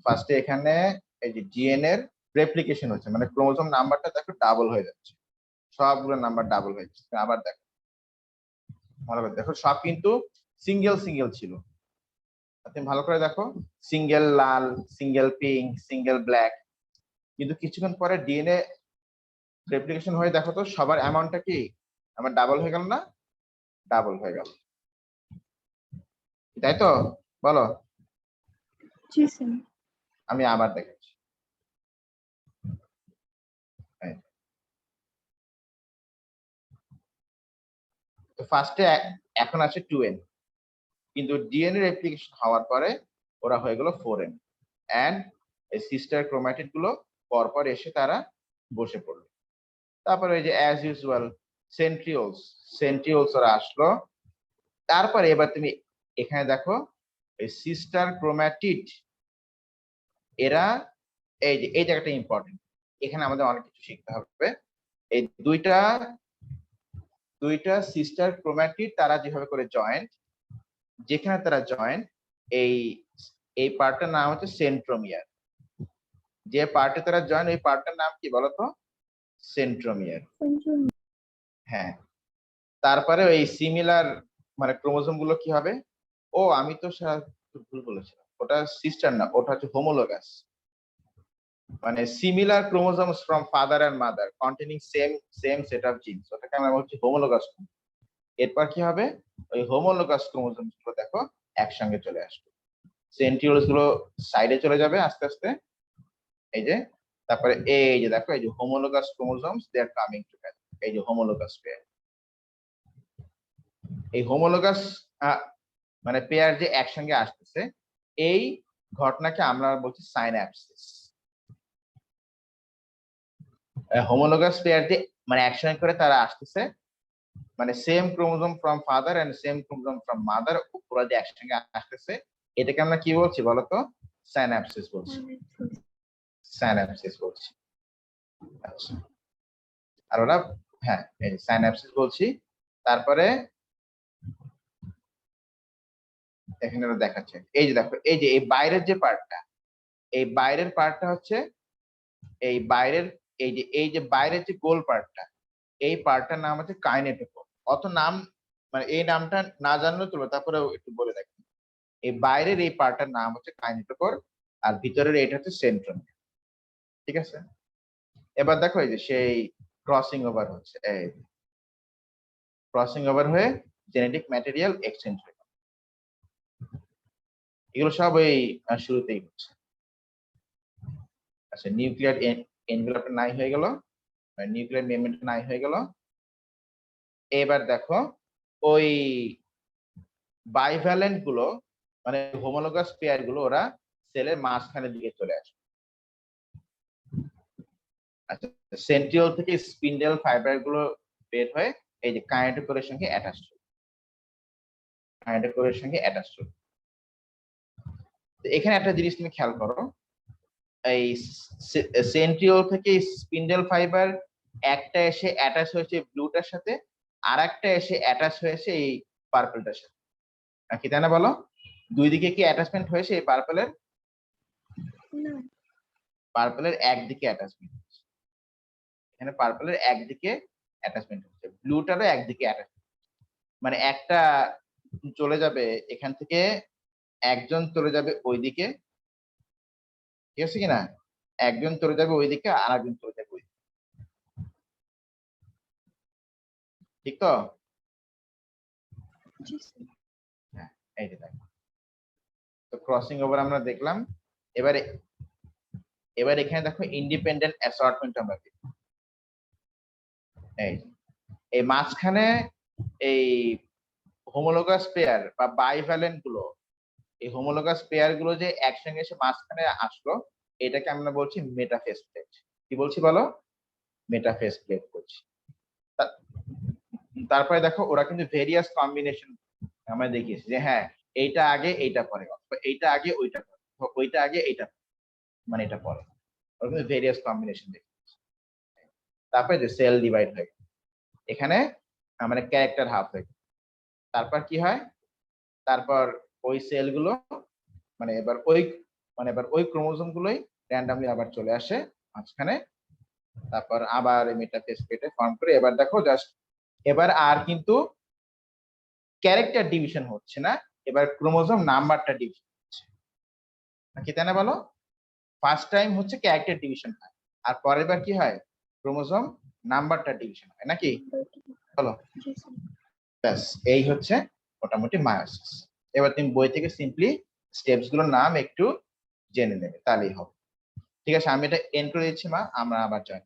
ফার্স্টে এখানে এই যে ডিএনএ এর রেপ্লিকেশন হচ্ছে, মানে ক্রোমোজোম নাম্বারটা দেখো ডাবল হয়ে যাচ্ছে, সবগুলো নাম্বার ডাবল হয়ে যাচ্ছে। আবার দেখো, ভালো করে দেখো, সব কিন্তু সিঙ্গেল সিঙ্গেল ছিল। তুমি ভালো করে দেখো, সিঙ্গেল লাল, সিঙ্গেল পিঙ্ক, সিঙ্গেল ব্ল্যাক, কিন্তু কিছুক্ষণ পরে ডিএনএ রেপ্লিকেশন হয়ে দেখো তো সবার অ্যামাউন্টটা কি আমার ডাবল হয়ে গেল না? ডাবল হয়ে গেল, তাই তো? বলো। জি স্যার। আমি আবার দেখাচ্ছি। তো ফার্স্টে এখন আছে 2n, কিন্তু ডিএনএ রেপ্লিকেশন হওয়ার পরে ওরা হয়ে গেল 4n, এন্ড এই সিস্টার ক্রোম্যাটিড গুলো পরপর এসে তারা বসে পড়লো। তারপরে ওই যে অ্যাজ ইউজুয়াল সেন্ট্রিওলস ওরা আসলো। তারপরে এবার তুমি এখানে দেখো এই সিস্টার ক্রোম্যাটিড এরা, এই যে এই জায়গাটা ইম্পর্টেন্ট, এখানে আমাদের অনেক কিছু শিখতে হবে। এই দুইটা সিস্টার ক্রোম্যাটিড তারা যেভাবে করে জয়েন্ট, যেখানে তারা জয়েন্ট, এই পার্টটার নাম হচ্ছে সেন্ট্রোমিয়ার। যে পার্টে তারা জয়েন্ট এই পার্টটার নাম কি বলতো? সেন্ট্রোমিয়ার। হ্যাঁ, তারপরে ওই সিমিলার মানে ক্রোমোজোম গুলো কি হবে? ও আমি তো ভুল বলেছিলাম, ওটা সিস্টার না, ওটা হচ্ছে হোমোলোগাস। মানে similar chromosomes from father and mother containing same set of genes, ওটাকে আমরা বলছি হোমোলোগাস। এরপর কি হবে? ওই হোমোলোগাস ক্রোমোজোম গুলো দেখো একসঙ্গে চলে আসবে, সেন্ট্রিওলস গুলো সাইডে চলে যাবে আস্তে আস্তে, এই যে। তারপরে এই যে দেখো, এই যে homologous chromosomes they are coming together, এই যে হোমোলোগাস পেয়ার। এই হোমোলোগাস মানে পেয়ার যে একসঙ্গে আসতেছে, এই ঘটনাকে আমরা বলছি সাইন্যাপসিস। হোমোলোগাস পেয়ার যে মানে একসঙ্গে করে তারা আসতেছে, মানে same chromosome from father and same chromosome from mother, ওরা যে একসঙ্গে আসতেছে, এটাকে আমরা কি বলছি বলতো? সাইন্যাপসিস বলছি। সাইন্যাপসিস বলছি। আচ্ছা, আর ওরা, হ্যাঁ এই সাইন্যাপসিস বলছি। তারপরে এখানে ওরা দেখাচ্ছে, এই যে দেখো, এই যে এই বাইরের যে পার্টটা, এই বাইরের পার্টটা হচ্ছে এই বাইরের, এই যে বাইরের যে গোল পার্টটা, এই পার্টটার নাম হচ্ছে কাইনেটোকোর। অত নাম মানে এই নামটা না জানলেও চলো, তারপরে একটু বলে দেখি। এই বাইরের এই পার্টটার নাম হচ্ছে কাইনেটোকোর, আর ভিতরের এটা হচ্ছে সেন্ট্রোমিয়ার। ঠিক আছে, এবার দেখো এই যে সেই ক্রসিং ওভার হচ্ছে, এই ক্রসিং ওভার হয়ে জেনেটিক ম্যাটেরিয়াল এক্সচেঞ্জ হয়ে, এগুলো সব ওই শুরুতেই হচ্ছে। আচ্ছা, নিউক্লিয়ার এনভেলপটা নাই হয়ে গেল, নিউক্লিয়ার মেমব্রেনটা নাই হয়ে গেল। এবার দেখো ওই বাইভ্যালেন্ট গুলো মানে হোমোলোগাস পেয়ার গুলো ওরা সেলের মাঝখানের দিকে চলে আসে। আচ্ছা, সেন্ট্রিওল থেকে স্পিন্ডেল ফাইবার গুলো বের হয়ে এই যে কাইনেটোকোরের সঙ্গে অ্যাটাচ হবে, কাইনেটোকোরের সঙ্গে অ্যাটাচ হবে। তো এখানে একটা জিনিস তুমি খেয়াল করো, এই সেন্ট্রিওল থেকে স্পিন্ডেল ফাইবার একটা এসে অ্যাটাচ হয়েছে ব্লুটার সাথে, আর একটা এসে অ্যাটাচ হয়েছে এই পার্পলটার সাথে, কি তাই না বলো? দুই দিকে কি অ্যাটাচমেন্ট হয়েছে এই পার্পলের? পার্পলের একদিকে অ্যাটাচমেন্ট হচ্ছে, এখানে পার্পলের একদিকে অ্যাটাচমেন্ট হচ্ছে, ব্লুটারও একদিকে অ্যাটাচমেন্ট, মানে একটা চলে যাবে এখান থেকে, একজন চলে যাবে ওইদিকে, ঠিক আছে কিনা? একজন চলে যাবে ওইদিকে আর একজন চলে যাবে ওইদিকে, ঠিক তো? হ্যাঁ, এই যে দেখো, তো ক্রসিং ওভার আমরা দেখলাম। এবার এখানে দেখো ইন্ডিপেন্ডেন্ট অ্যাসর্টমেন্ট আমরা দেখি। এই মাঝখানে এই হোমোলোগাস পেয়ার বা বাইভ্যালেন্ট গুলো, এই হোমোলোগাস পেয়ার গুলো যে একসঙ্গে এসে মাঝখানে আসলো, এটাকে আমরা বলছি মেটাফেজ প্লেট। কি বলছি বলো? মেটাফেজ প্লেট বলছি। তারপরে দেখো ওরা কিন্তু ভেরিয়াস কম্বিনেশন আমরা দেখিয়েছি, যে হ্যাঁ এইটা আগে এইটা পরে, অথবা এইটা আগে ওইটা পরে, ওইটা আগে এইটা মানে এটা পরে, ওরা কিন্তু ভেরিয়াস কম্বিনেশন দেখিয়েছি। তারপরে যে সেল ডিভাইড হয়ে এখানে মানে ক্যারেক্টার হাফ হয়ে, তারপর কি হয়? তারপর ওই সেলগুলো মানে এবার ওই মানে এবার ওই ক্রোমোজোম গুলোই র্যান্ডামলি আবার চলে আসে মাঝখানে, তারপর আবার মেটাফেজ কেটে ফর্ম করে। এবার দেখো জাস্ট এবার আর কিন্তু ক্যারেক্টার ডিভিশন হচ্ছে না, এবার ক্রোমোজোম নাম্বারটা ডিভিশন হচ্ছে নাকি, তাই না বলো? ফার্স্ট টাইম হচ্ছে ক্যারেক্টার ডিভিশন হয়, আর পরের বার কি হয়, ক্রোমোজোম নাম্বারটা ডিভিশন হয় নাকি, বলো? জি স্যার। ব্যাস এই হচ্ছে মোটামুটি মায়োসিস। এবার তুমি বই থেকে সিম্পলি স্টেপস গুলোর নাম একটু জেনে নেবে, তাহলেই হবে। ঠিক আছে, আমি এটা এন্ড করে দিচ্ছি মা, আমরা আবার জয়েন